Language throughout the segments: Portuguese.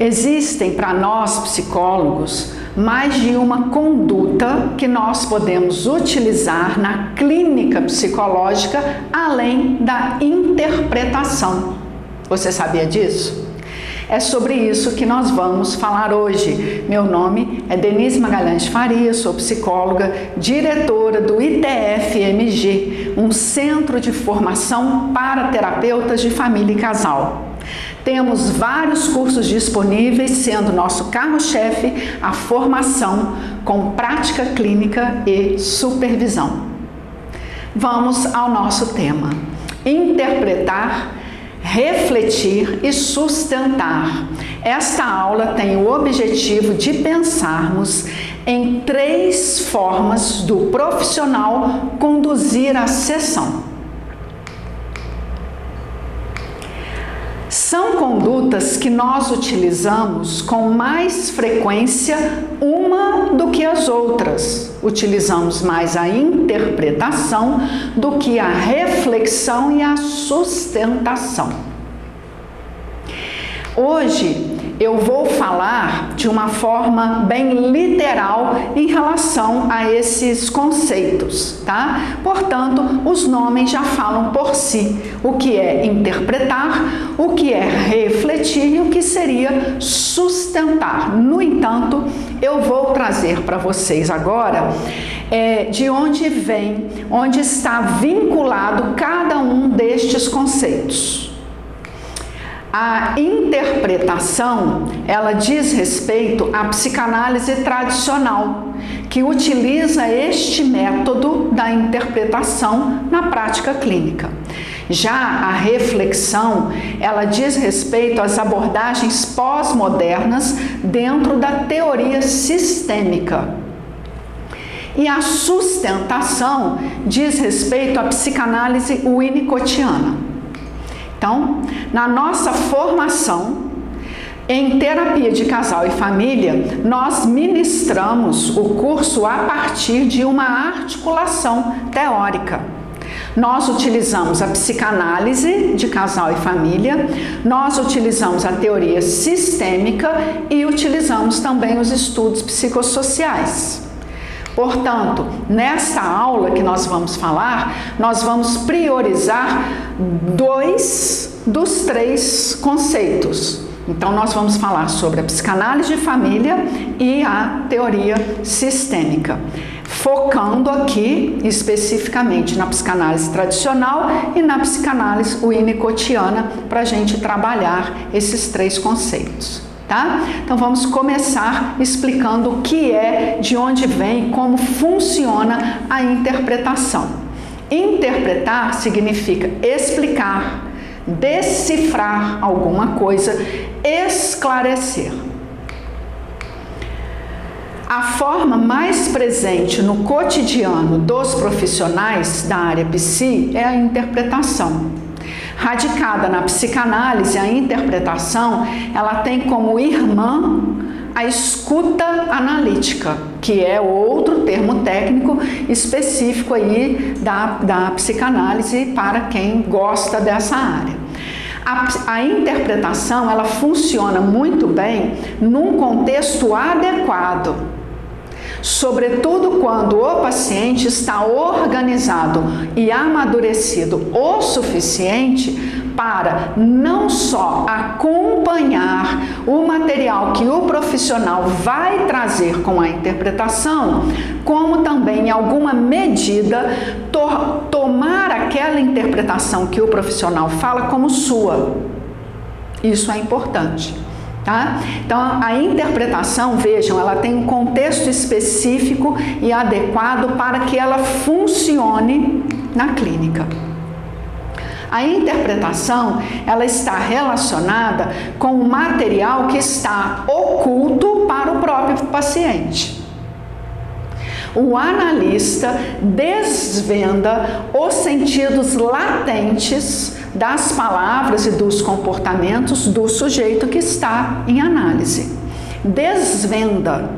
Existem para nós psicólogos mais de uma conduta que nós podemos utilizar na clínica psicológica além da interpretação. Você sabia disso? É sobre isso que nós vamos falar hoje. Meu nome é Denise Magalhães Faria, sou psicóloga, diretora do ITF-MG, um centro de formação para terapeutas de família e casal. Temos vários cursos disponíveis, sendo nosso carro-chefe a formação com prática clínica e supervisão. Vamos ao nosso tema: interpretar, refletir e sustentar. Esta aula tem o objetivo de pensarmos em 3 formas do profissional conduzir a sessão. São condutas que nós utilizamos com mais frequência uma do que as outras. Utilizamos mais a interpretação do que a reflexão e a sustentação. Hoje eu vou falar de uma forma bem literal em relação a esses conceitos, tá? Portanto, os nomes já falam por si. O que é interpretar, o que é refletir e o que seria sustentar. No entanto, eu vou trazer para vocês agora de onde vem, onde está vinculado cada um destes conceitos. A interpretação, ela diz respeito à psicanálise tradicional, que utiliza este método da interpretação na prática clínica. Já a reflexão, ela diz respeito às abordagens pós-modernas dentro da teoria sistêmica. E a sustentação diz respeito à psicanálise winnicottiana. Então, na nossa formação em terapia de casal e família, nós ministramos o curso a partir de uma articulação teórica. Nós utilizamos a psicanálise de casal e família, nós utilizamos a teoria sistêmica e utilizamos também os estudos psicossociais. Portanto, nesta aula que nós vamos falar, nós vamos priorizar 2 dos 3 conceitos. Então, nós vamos falar sobre a psicanálise de família e a teoria sistêmica, focando aqui especificamente na psicanálise tradicional e na psicanálise winnicottiana para a gente trabalhar esses 3 conceitos. Tá? Então vamos começar explicando o que é, de onde vem, como funciona a interpretação. Interpretar significa explicar, decifrar alguma coisa, esclarecer. A forma mais presente no cotidiano dos profissionais da área psi é a interpretação. Radicada na psicanálise, a interpretação, ela tem como irmã a escuta analítica, que é outro termo técnico específico aí da psicanálise para quem gosta dessa área. A interpretação, ela funciona muito bem num contexto adequado, sobretudo quando o paciente está organizado e amadurecido o suficiente para não só acompanhar o material que o profissional vai trazer com a interpretação, como também, em alguma medida, tomar aquela interpretação que o profissional fala como sua. Isso é importante. Tá? Então, a interpretação, vejam, ela tem um contexto específico e adequado para que ela funcione na clínica. A interpretação, ela está relacionada com o material que está oculto para o próprio paciente. O analista desvenda os sentidos latentes das palavras e dos comportamentos do sujeito que está em análise. Desvenda,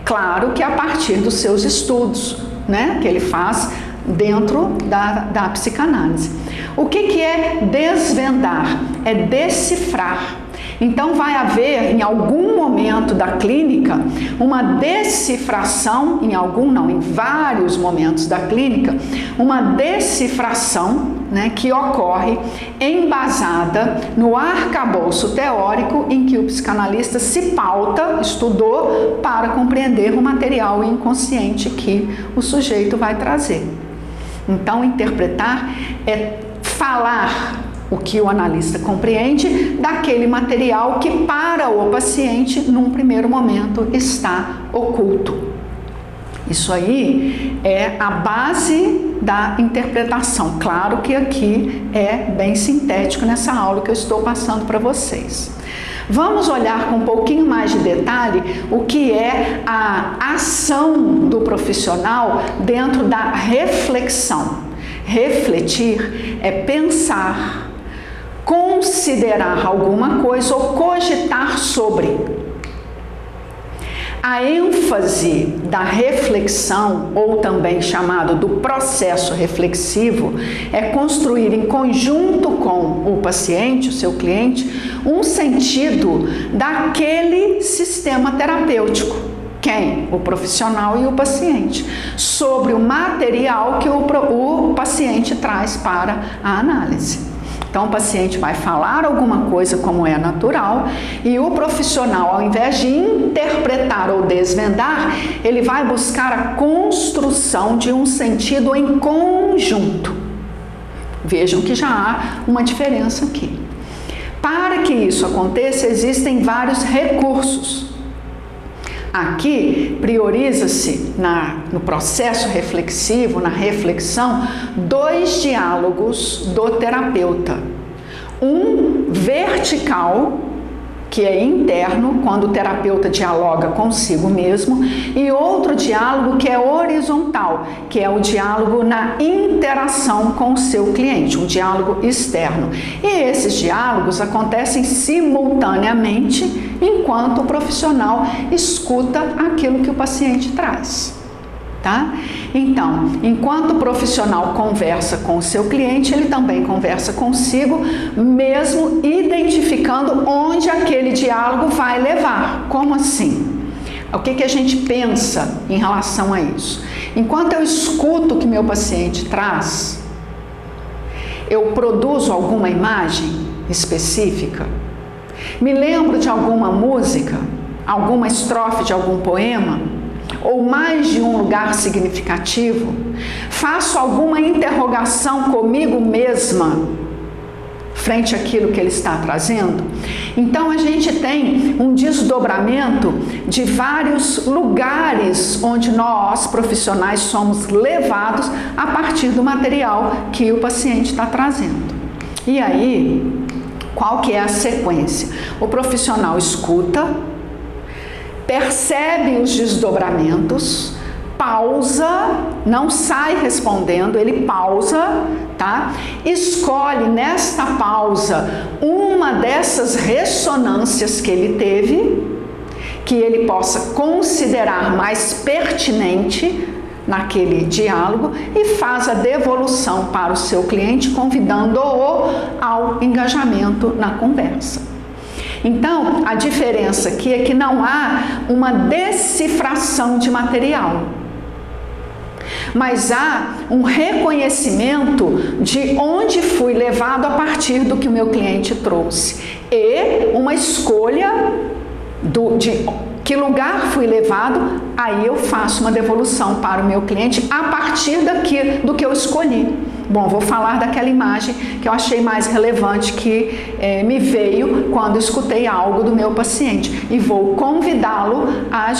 claro que a partir dos seus estudos, né, que ele faz dentro da psicanálise. O que é desvendar? É decifrar, Então vai haver, em algum momento da clínica, uma decifração, em vários momentos da clínica, uma decifração, né, que ocorre embasada no arcabouço teórico em que o psicanalista se pauta, estudou, para compreender o material inconsciente que o sujeito vai trazer. Então, interpretar é falar o que o analista compreende daquele material que para o paciente, num primeiro momento, está oculto. Isso aí é a base da interpretação. Claro que aqui é bem sintético nessa aula que eu estou passando para vocês. Vamos olhar com um pouquinho mais de detalhe o que é a ação do profissional dentro da reflexão. Refletir é pensar, considerar alguma coisa ou cogitar sobre. A ênfase da reflexão, ou também chamado do processo reflexivo, é construir em conjunto com o paciente, o seu cliente, um sentido daquele sistema terapêutico. Quem? O profissional e o paciente, sobre o material que o paciente traz para a análise. Então, o paciente vai falar alguma coisa como é natural e o profissional, ao invés de interpretar ou desvendar, ele vai buscar a construção de um sentido em conjunto. Vejam que já há uma diferença aqui. Para que isso aconteça, existem vários recursos. Aqui, prioriza-se no processo reflexivo, na reflexão, 2 diálogos do terapeuta. Um vertical, que é interno, quando o terapeuta dialoga consigo mesmo, e outro diálogo que é horizontal, que é o diálogo na interação com o seu cliente, um diálogo externo. E esses diálogos acontecem simultaneamente enquanto o profissional escuta aquilo que o paciente traz. Tá? Então, enquanto o profissional conversa com o seu cliente, ele também conversa consigo, mesmo identificando onde aquele diálogo vai levar. Como assim? O que a gente pensa em relação a isso? Enquanto eu escuto o que meu paciente traz, eu produzo alguma imagem específica? Me lembro de alguma música, alguma estrofe de algum poema? Ou mais de um lugar significativo? Faço alguma interrogação comigo mesma frente àquilo que ele está trazendo? Então a gente tem um desdobramento de vários lugares onde nós, profissionais, somos levados a partir do material que o paciente está trazendo. E aí, qual que é a sequência? O profissional escuta, percebe os desdobramentos, pausa, não sai respondendo, ele pausa, tá? Escolhe nesta pausa uma dessas ressonâncias que ele teve, que ele possa considerar mais pertinente naquele diálogo e faz a devolução para o seu cliente, convidando-o ao engajamento na conversa. Então, a diferença aqui é que não há uma decifração de material, mas há um reconhecimento de onde fui levado a partir do que o meu cliente trouxe e uma escolha de que lugar fui levado, aí eu faço uma devolução para o meu cliente a partir do que eu escolhi. Bom, vou falar daquela imagem que eu achei mais relevante, que me veio quando escutei algo do meu paciente, e vou convidá-lo a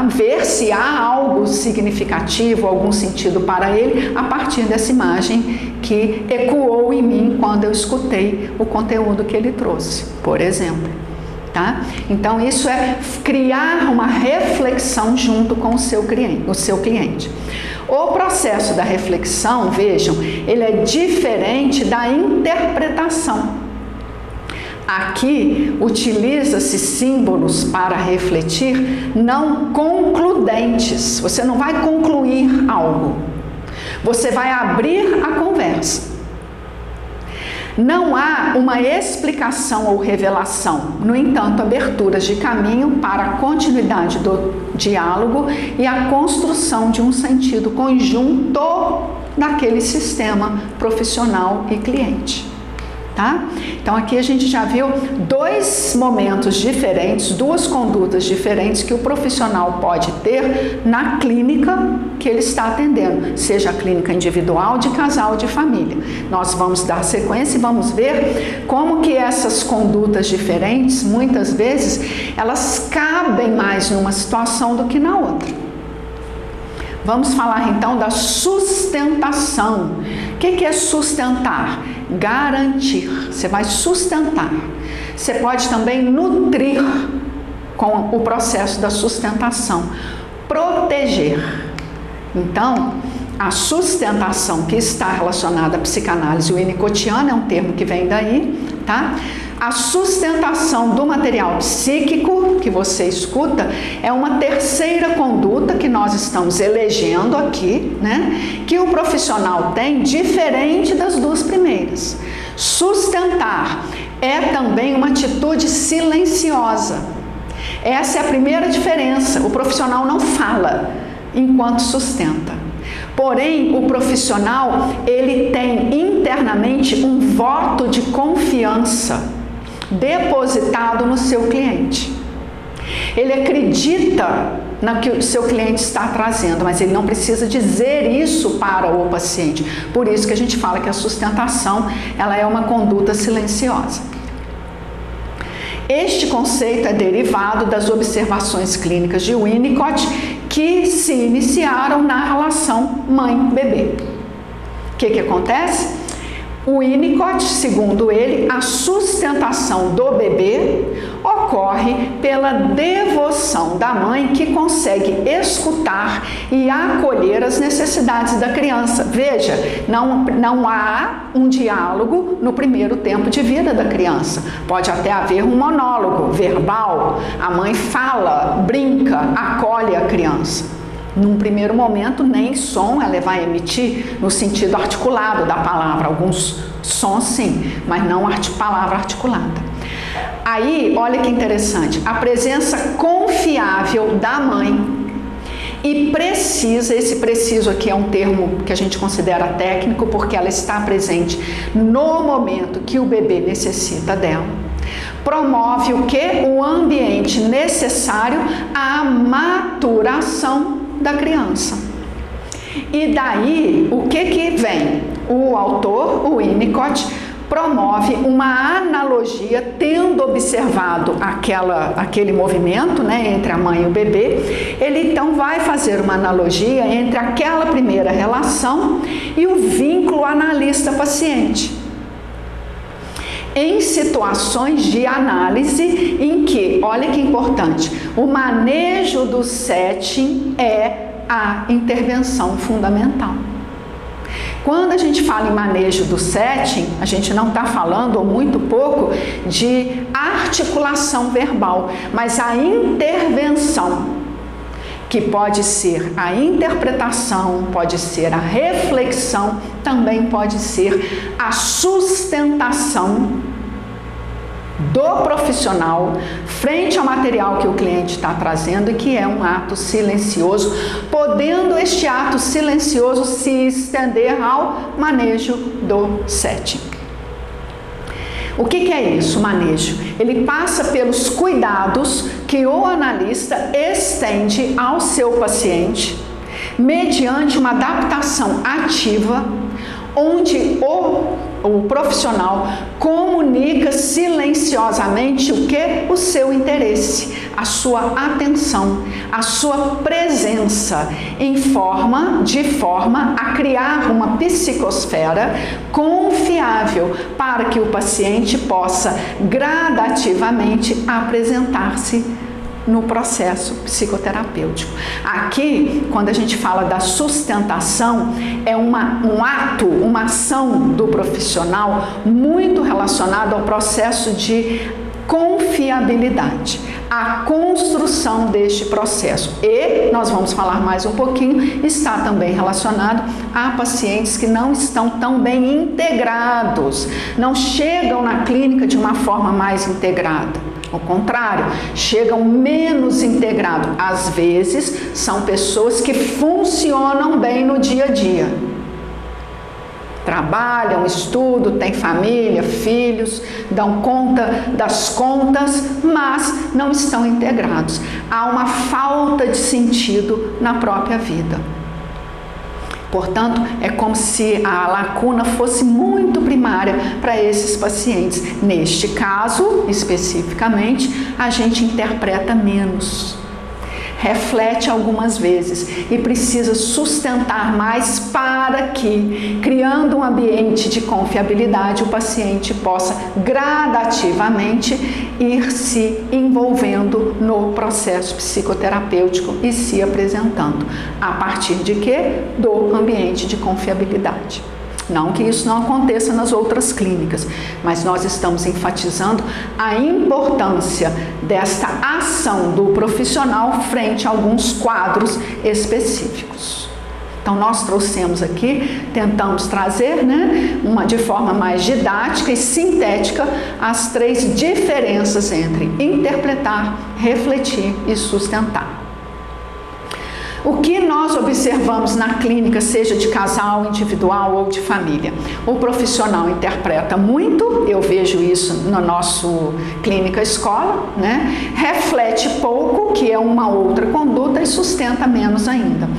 ver se há algo significativo, algum sentido para ele a partir dessa imagem que ecoou em mim quando eu escutei o conteúdo que ele trouxe, por exemplo. Tá? Então isso é criar uma reflexão junto com o seu cliente. O processo da reflexão, vejam, ele é diferente da interpretação. Aqui utiliza-se símbolos para refletir não concludentes. Você não vai concluir algo. Você vai abrir a conversa. Não há uma explicação ou revelação, no entanto, aberturas de caminho para a continuidade do diálogo e a construção de um sentido conjunto daquele sistema profissional e cliente. Tá? Então aqui a gente já viu dois momentos diferentes, duas condutas diferentes que o profissional pode ter na clínica que ele está atendendo, seja a clínica individual, de casal, de família. Nós vamos dar sequência e vamos ver como que essas condutas diferentes, muitas vezes, elas cabem mais numa situação do que na outra. Vamos falar então da sustentação. O que é sustentar? Garantir. Você vai sustentar. Você pode também nutrir com o processo da sustentação. Proteger. Então, a sustentação que está relacionada à psicanálise winnicottiana, é um termo que vem daí, tá? A sustentação do material psíquico que você escuta é uma terceira conduta que nós estamos elegendo aqui, né? Que o profissional tem diferente das duas primeiras. Sustentar é também uma atitude silenciosa. Essa é a primeira diferença. O profissional não fala enquanto sustenta. Porém, o profissional, ele tem internamente um voto de confiança depositado no seu cliente. Ele acredita no que o seu cliente está trazendo, mas ele não precisa dizer isso para o paciente. Por isso que a gente fala que a sustentação, ela é uma conduta silenciosa. Este conceito é derivado das observações clínicas de Winnicott que se iniciaram na relação mãe-bebê. O que acontece? O Winnicott, segundo ele, a sustentação do bebê ocorre pela devoção da mãe que consegue escutar e acolher as necessidades da criança. Veja, não há um diálogo no primeiro tempo de vida da criança. Pode até haver um monólogo verbal, a mãe fala, brinca, acolhe a criança. Num primeiro momento, nem som ela vai emitir no sentido articulado da palavra. Alguns sons sim, mas não palavra articulada. Aí, olha que interessante, a presença confiável da mãe e precisa, esse preciso aqui é um termo que a gente considera técnico porque ela está presente no momento que o bebê necessita dela. Promove o que? O ambiente necessário à maturação da criança. E daí, o que vem? O autor, o Winnicott, promove uma analogia, tendo observado aquele movimento, né, entre a mãe e o bebê, ele então vai fazer uma analogia entre aquela primeira relação e o vínculo analista-paciente. Em situações de análise em que, olha que importante, o manejo do setting é a intervenção fundamental. Quando a gente fala em manejo do setting, a gente não está falando, ou muito pouco, de articulação verbal, mas a intervenção, que pode ser a interpretação, pode ser a reflexão, também pode ser a sustentação do profissional frente ao material que o cliente está trazendo e que é um ato silencioso, podendo este ato silencioso se estender ao manejo do setting. O que é isso, o manejo? Ele passa pelos cuidados que o analista estende ao seu paciente mediante uma adaptação ativa, onde o profissional comunica silenciosamente o que? O seu interesse, a sua atenção, a sua presença, de forma a criar uma psicosfera confiável para que o paciente possa gradativamente apresentar-se no processo psicoterapêutico. Aqui, quando a gente fala da sustentação, é um ato, uma ação do profissional muito relacionado ao processo de confiabilidade. a construção deste processo. E nós vamos falar mais um pouquinho, está também relacionado a pacientes que não estão tão bem integrados, não chegam na clínica de uma forma mais integrada. Ao contrário, chegam menos integrados. Às vezes, são pessoas que funcionam bem no dia a dia. Trabalham, estudam, têm família, filhos, dão conta das contas, mas não estão integrados. Há uma falta de sentido na própria vida. Portanto, é como se a lacuna fosse muito primária para esses pacientes. Neste caso, especificamente, a gente interpreta menos, reflete algumas vezes e precisa sustentar mais para que, criando um ambiente de confiabilidade, o paciente possa gradativamente ir se envolvendo no processo psicoterapêutico e se apresentando. A partir de quê? Do ambiente de confiabilidade. Não que isso não aconteça nas outras clínicas, mas nós estamos enfatizando a importância desta ação do profissional frente a alguns quadros específicos. Então, nós trouxemos aqui, tentamos trazer, de forma mais didática e sintética, as 3 diferenças entre interpretar, refletir e sustentar. O que nós observamos na clínica, seja de casal, individual ou de família? O profissional interpreta muito, eu vejo isso na nossa clínica escola, reflete pouco, que é uma outra conduta, e sustenta menos ainda.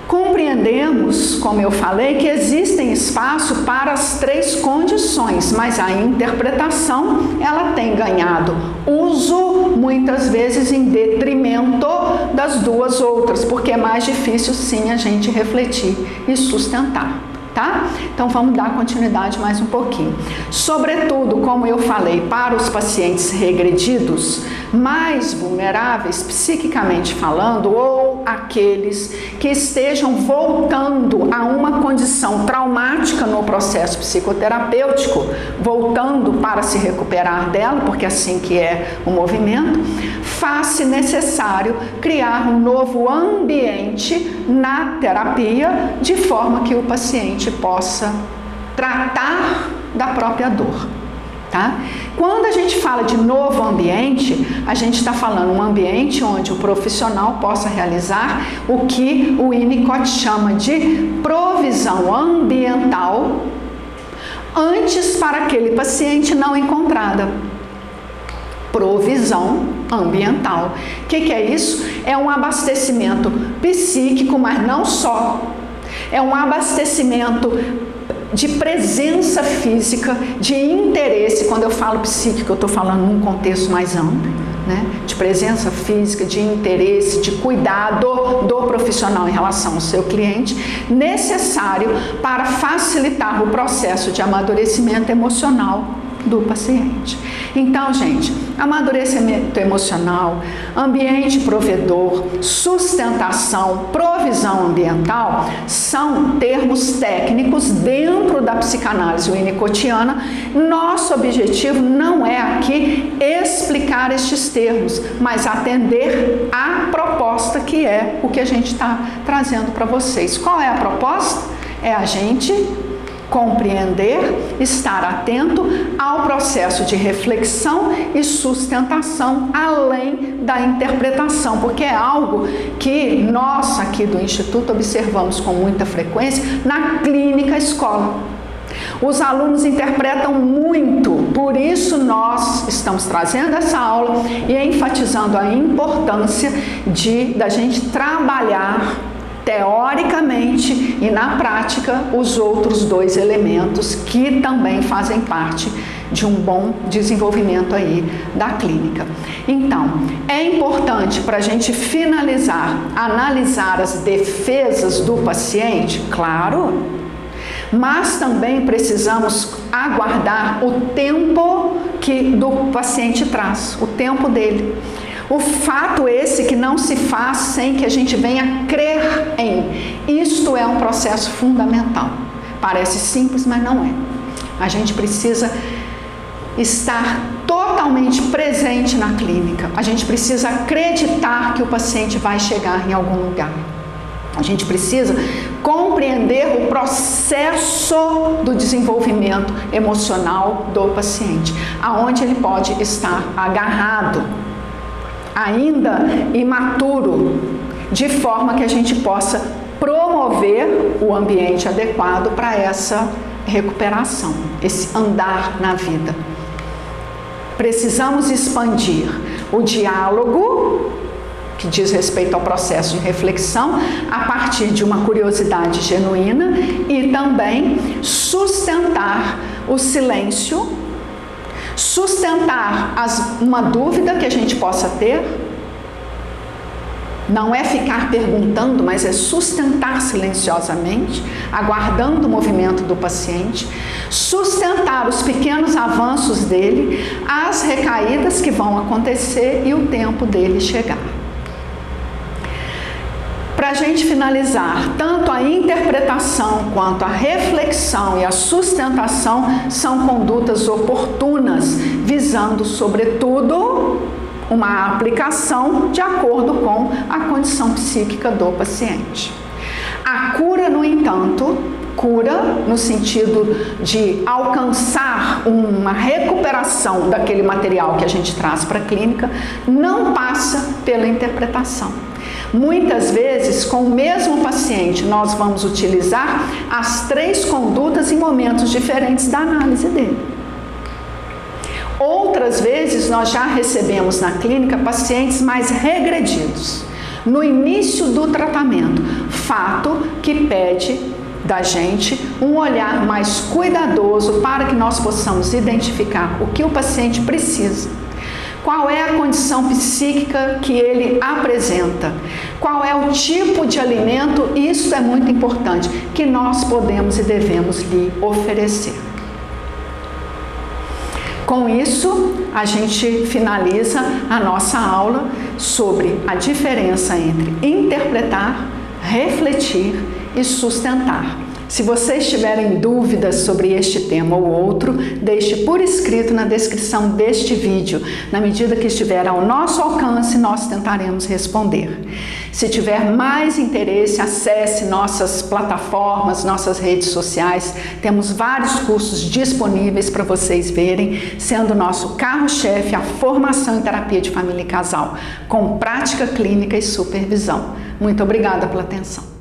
Compreendemos, como eu falei, que existem espaço para as 3 condições, mas a interpretação ela tem ganhado uso muitas vezes em detrimento das 2 outras, porque é mais difícil sim a gente refletir e sustentar. Tá? Então vamos dar continuidade mais um pouquinho. Sobretudo, como eu falei, para os pacientes regredidos, mais vulneráveis psiquicamente falando, ou aqueles que estejam voltando a uma condição traumática no processo psicoterapêutico, voltando para se recuperar dela, porque assim que é o movimento, faz-se necessário criar um novo ambiente na terapia, de forma que o paciente possa tratar da própria dor. Tá? Quando a gente fala de novo ambiente, a gente está falando um ambiente onde o profissional possa realizar o que o Winnicott chama de provisão ambiental antes para aquele paciente não encontrada. Provisão ambiental. O que é isso? É um abastecimento psíquico, mas não só. É um abastecimento de presença física, de interesse. Quando eu falo psíquico, eu estou falando num contexto mais amplo, de presença física, de interesse, de cuidado do profissional em relação ao seu cliente, necessário para facilitar o processo de amadurecimento emocional do paciente. Então, gente, amadurecimento emocional, ambiente provedor, sustentação, provisão ambiental são termos técnicos dentro da psicanálise winnicottiana. Nosso objetivo não é aqui explicar estes termos, mas atender à proposta, que é o que a gente está trazendo para vocês. Qual é a proposta? É a gente compreender, estar atento ao processo de reflexão e sustentação, além da interpretação, porque é algo que nós aqui do Instituto observamos com muita frequência na clínica escola. Os alunos interpretam muito, por isso nós estamos trazendo essa aula e enfatizando a importância da gente trabalhar teoricamente e na prática os outros 2 elementos que também fazem parte de um bom desenvolvimento aí da clínica. Então, é importante para a gente finalizar, analisar as defesas do paciente, claro, mas também precisamos aguardar o tempo que do paciente traz, o tempo dele. O fato esse que não se faz sem que a gente venha crer em. Isto é um processo fundamental. Parece simples, mas não é. A gente precisa estar totalmente presente na clínica. A gente precisa acreditar que o paciente vai chegar em algum lugar. A gente precisa compreender o processo do desenvolvimento emocional do paciente, aonde ele pode estar agarrado, ainda imaturo, de forma que a gente possa promover o ambiente adequado para essa recuperação, esse andar na vida. Precisamos expandir o diálogo, que diz respeito ao processo de reflexão, a partir de uma curiosidade genuína, e também sustentar o silêncio, sustentar uma dúvida que a gente possa ter. Não é ficar perguntando, mas é sustentar silenciosamente, aguardando o movimento do paciente, sustentar os pequenos avanços dele, as recaídas que vão acontecer e o tempo dele chegar. Para a gente finalizar, tanto a interpretação quanto a reflexão e a sustentação são condutas oportunas, visando, sobretudo, uma aplicação de acordo com a condição psíquica do paciente. A cura, no entanto, cura no sentido de alcançar uma recuperação daquele material que a gente traz para a clínica, não passa pela interpretação. Muitas vezes, com o mesmo paciente, nós vamos utilizar as 3 condutas em momentos diferentes da análise dele. Outras vezes, nós já recebemos na clínica pacientes mais regredidos, no início do tratamento, fato que pede da gente um olhar mais cuidadoso para que nós possamos identificar o que o paciente precisa. Qual é a condição psíquica que ele apresenta? Qual é o tipo de alimento? Isso é muito importante, que nós podemos e devemos lhe oferecer. Com isso, a gente finaliza a nossa aula sobre a diferença entre interpretar, refletir e sustentar. Se vocês tiverem dúvidas sobre este tema ou outro, deixe por escrito na descrição deste vídeo. Na medida que estiver ao nosso alcance, nós tentaremos responder. Se tiver mais interesse, acesse nossas plataformas, nossas redes sociais. Temos vários cursos disponíveis para vocês verem, sendo o nosso carro-chefe a formação em terapia de família e casal, com prática clínica e supervisão. Muito obrigada pela atenção.